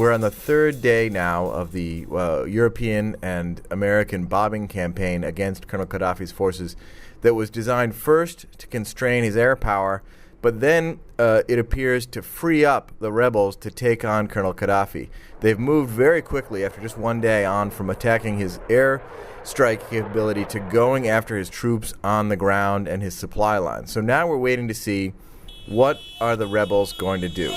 We're on the third day now of the European and American bombing campaign against Colonel Gaddafi's forces that was designed first to constrain his air power, but then it appears to free up the rebels to take on Colonel Gaddafi. They've moved very quickly after just one day on from attacking his air strike capability to going after his troops on the ground and his supply lines. So now we're waiting to see what are the rebels going to do.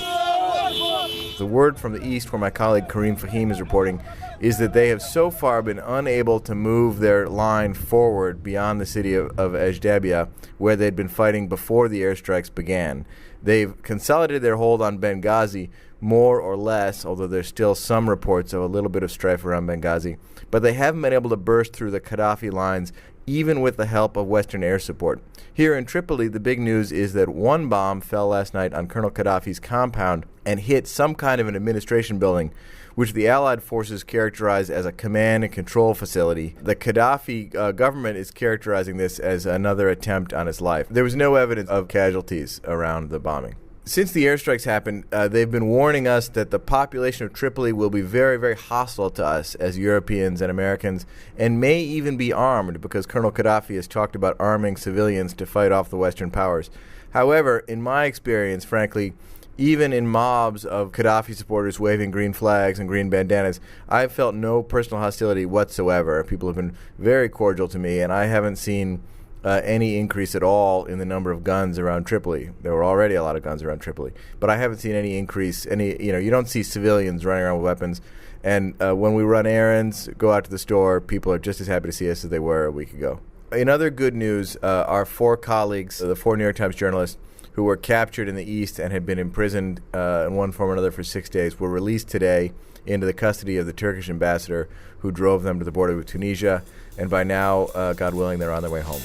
The word from the east, where my colleague Karim Fahim is reporting, is that they have so far been unable to move their line forward beyond the city of Ejdabiya, where they'd been fighting before the airstrikes began. They've consolidated their hold on Benghazi more or less, although there's still some reports of a little bit of strife around Benghazi. But they haven't been able to burst through the Gaddafi lines, even with the help of Western air support. Here in Tripoli, the big news is that one bomb fell last night on Colonel Gaddafi's compound and hit some kind of an administration building, which the Allied forces characterize as a command and control facility. The Gaddafi government is characterizing this as another attempt on his life. There was no evidence of casualties around the bombing. Since the airstrikes happened, they've been warning us that the population of Tripoli will be very, very hostile to us as Europeans and Americans, and may even be armed, because Colonel Gaddafi has talked about arming civilians to fight off the Western powers. However, in my experience, frankly, even in mobs of Gaddafi supporters waving green flags and green bandanas, I've felt no personal hostility whatsoever. People have been very cordial to me, and I haven't seen any increase at all in the number of guns around Tripoli. There were already a lot of guns around Tripoli, but I haven't seen any increase. You don't see civilians running around with weapons. And when we run errands, go out to the store, people are just as happy to see us as they were a week ago. In other good news, our four colleagues, the four New York Times journalists who were captured in the East and had been imprisoned in one form or another for 6 days, were released today into the custody of the Turkish ambassador who drove them to the border with Tunisia. And by now, God willing, they're on their way home.